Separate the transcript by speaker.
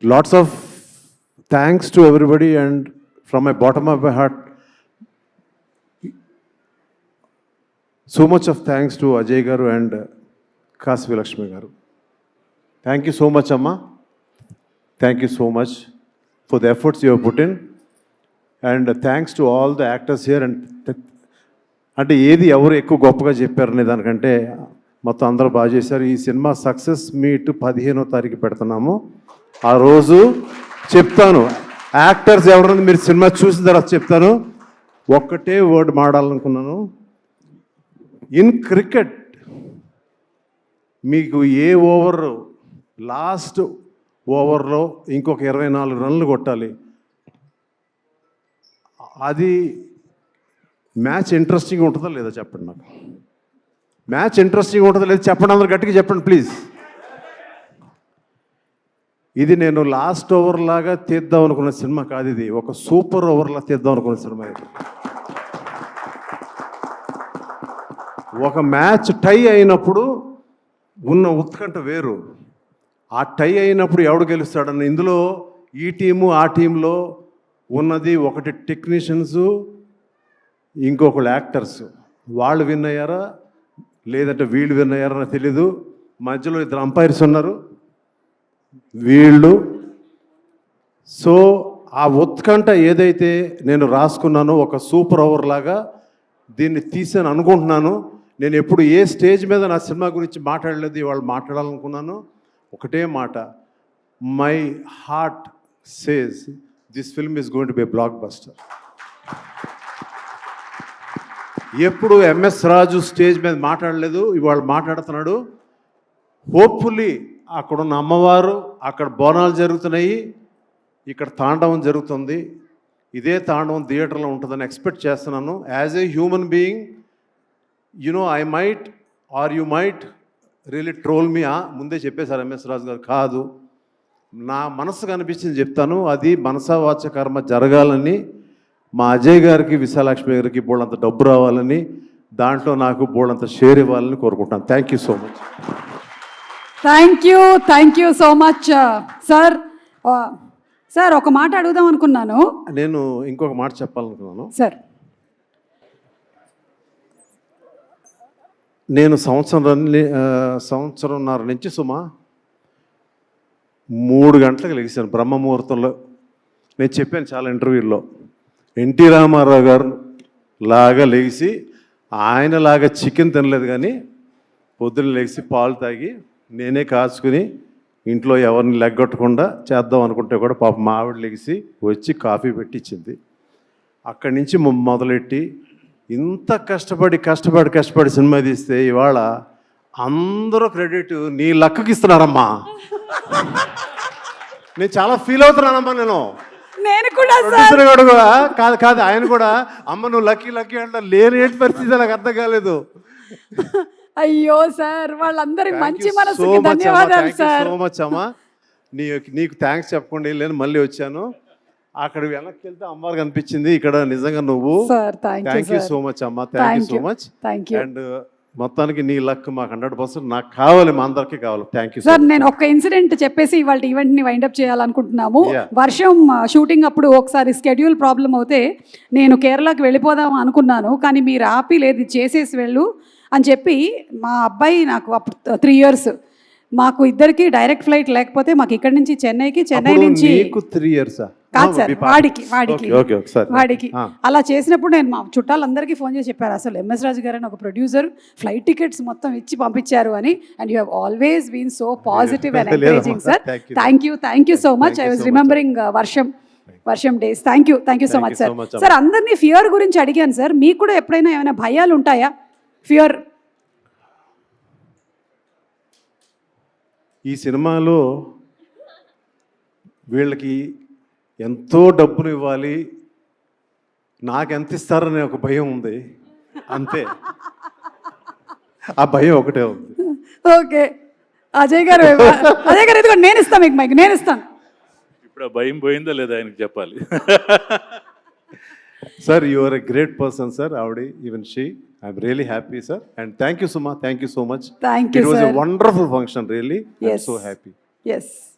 Speaker 1: Lots of thanks to everybody, and from my bottom of my heart, so much of thanks to Ajay Garu and Kasvi Lakshmi Garu. Thank you so much, Amma. Thank you so much for the efforts you have put in. And thanks to all the actors here. అంటే ఏది ఎవరు ఎక్కువ గొప్పగా చెప్పారనే దానికంటే మొత్తం అందరూ బాగా చేశారు. ఈ సినిమా సక్సెస్ మీట్ 15వ తారీఖు పెడుతున్నాము. ఆ రోజు చెప్తాను, యాక్టర్స్ ఎవరన్నా మీరు సినిమా చూసిన తర్వాత చెప్తాను. ఒక్కటే వర్డ్ మాట్లాడాలనుకున్నాను. ఇన్ క్రికెట్ మీకు ఏ ఓవర్ లాస్ట్ ఓవర్లో ఇంకొక 24 రన్లు కొట్టాలి, అది మ్యాచ్ ఇంట్రెస్టింగ్ ఉంటుందా లేదా చెప్పండి నాకు. మ్యాచ్ ఇంట్రెస్టింగ్ ఉంటుందా లేదా చెప్పండి, అందరు గట్టిగా చెప్పండి ప్లీజ్. ఇది నేను లాస్ట్ ఓవర్ లాగా తీద్దాం అనుకున్న సినిమా కాదు, ఇది ఒక సూపర్ ఓవర్లా తీద్దాం అనుకున్న సినిమా. ఇది ఒక మ్యాచ్ టై అయినప్పుడు ఉన్న ఉత్కంఠ వేరు. ఆ టై అయినప్పుడు ఎవడు గెలుస్తాడన్న, ఇందులో ఈ టీము ఆ టీంలో ఉన్నది ఒకటి టెక్నీషియన్స్, ఇంకొకళ్ళు యాక్టర్స్. వాళ్ళు విన్ అయ్యారా లేదంటే వీళ్ళు విన్ అయ్యారా తెలీదు. మధ్యలో 2 అంపైర్స్ ఉన్నారు వీళ్ళు. సో ఆ ఉత్కంఠ ఏదైతే నేను రాసుకున్నానో ఒక సూపర్ ఓవర్ లాగా దీన్ని తీసాను అనుకుంటున్నాను. నేను ఎప్పుడు ఏ స్టేజ్ మీద నా సినిమా గురించి మాట్లాడలేదు, ఇవాళ మాట్లాడాలనుకున్నాను. ఒకటే మాట, my heart says this film is going to be blockbuster. ఎప్పుడు ఎంఎస్ రాజు స్టేజ్ మీద మాట్లాడలేదు, ఇవాళ మాట్లాడుతున్నాడు. హోప్ఫుల్లీ అక్కడున్న అమ్మవారు, అక్కడ బోనాలు జరుగుతున్నాయి, ఇక్కడ తాండవం జరుగుతుంది. ఇదే తాండవం థియేటర్లో ఉంటుందని ఎక్స్పెక్ట్ చేస్తున్నాను. As a human being, you know I might or you might really troll me. ముందే చెప్పేశారు ఎంఎస్ రాజు గారు. కాదు, నా మనసుకు అనిపించింది చెప్తాను. అది మనసా వాచ కర్మ జరగాలని, మా అజయ్ గారికి విశాలక్ష్మి గారికి బోళ్ళంత డబ్బు రావాలని, దాంట్లో నాకు బోళ్ళంత షేర్ ఇవ్వాలని కోరుకుంటాను. Thank you so much.
Speaker 2: Thank you so much sir. Sir ఒక మాట అడుగుదాం అనుకున్నాను.
Speaker 1: నేను ఇంకొక మాట చెప్పాలనుకున్నాను
Speaker 2: సార్.
Speaker 1: నేను సంవత్సరంన్నర నుంచి సుమా 3 గంటలకు లెగిసాను బ్రహ్మముహూర్తంలో. నేను చెప్పాను చాలా ఇంటర్వ్యూల్లో, ఎన్టీ రామారావు గారు లాగా లెగిసి ఆయనలాగా చికెన్ తినలేదు, కానీ పొద్దున్న లెగిసి పాలు తాగి నేనే కాచుకుని ఇంట్లో ఎవరిని లెగ్గొట్టకుండా చేద్దాం అనుకుంటే కూడా పాప మా ఆవిడ లెగిసి వచ్చి కాఫీ పెట్టించింది. అక్కడి నుంచి మొదలెట్టి ఇంత కష్టపడి సినిమా తీస్తే ఇవాళ అందరూ క్రెడిట్ నీ లక్కకి ఇస్తున్నారమ్మా. నేను చాలా ఫీల్ అవుతున్నానమ్మా. నేను కూడా కాదు ఆయన కూడా, అమ్మ నువ్వు లక్కీ అంటే లేని ఏంటి పరిస్థితి నాకు అర్థం కాలేదు.
Speaker 2: అయ్యో సార్, వాళ్ళందరి మంచి మనసుకి ధన్యవాదాలు సార్.
Speaker 1: సో మచ్ అమ్మా. నీకు థ్యాంక్స్ చెప్పకుండా లేని మళ్ళీ వచ్చాను. అక్కడ వెనక్కి వెళ్తే అమ్మవారు కనిపించింది, ఇక్కడ నిజంగా నువ్వు. థ్యాంక్ యూ సో మచ్ అమ్మా. Thank you so much. And మొత్తానికి నీ లక్ మాకు 100% నాకు కావాలి, మా అందరికీ కావాలి. Thank you sir.
Speaker 2: నేను ఒక ఇన్సిడెంట్ చెప్పేసి ఇవాళ ఈవెంట్ ని వైండప్ చేయాలనుకుంటున్నాము. వర్షం షూటింగ్ అప్పుడు ఒకసారి స్కెడ్యూల్ ప్రాబ్లం అవుతే నేను కేరళకి వెళ్ళిపోదాం అనుకున్నాను, కానీ మీరు ఆపి లేదు చేసేసి వెళ్ళు అని చెప్పి, మా అబ్బాయి నాకు అప్పుడు 3 years, మాకు ఇద్దరికి డైరెక్ట్ ఫ్లైట్ లేకపోతే మాకు ఇక్కడ నుంచి చెన్నైకి, చెన్నై నుంచి
Speaker 1: 3 years
Speaker 2: కాదు సార్, వాడికి అలా చేసినప్పుడు నేను మా చుట్టాలందరికీ ఫోన్ చేసి చెప్పారు, అసలు ఎంఎస్ రాజు గారు అని ఒక ప్రొడ్యూసర్ ఫ్లైట్ టికెట్స్ మొత్తం ఇచ్చి పంపించారు అని. And you have always been so positive and encouraging sir. Thank you so much. I was remembering Varsham days. Thank you so much sir. Sir, అందరినీ ఫియర్ గురించి అడిగాను సార్, మీకు కూడా ఎప్పుడైనా ఏమైనా భయాలు ఉంటాయా? ఫియర్.
Speaker 1: ఈ సినిమాలో వీళ్ళకి ఎంతో డబ్బును ఇవ్వాలి, నాకెంత ఇస్తారనే ఒక భయం ఉంది, అంతే. ఆ భయం ఒకటే ఉంది.
Speaker 2: ఓకే అజయ్ గారు ఇదిగో నేను ఇస్తాను మీకు మైక్, నేను ఇస్తాను.
Speaker 3: ఇప్పుడు ఆ భయం పోయిందో లేదా ఆయనకు చెప్పాలి.
Speaker 1: Sir, you are a great person sir. ఆవిడ, even she, I'm really happy sir. And thank you Suma, thank you so much.
Speaker 2: Thank you.
Speaker 1: It was a wonderful function, really. I'm so happy.
Speaker 2: Yes.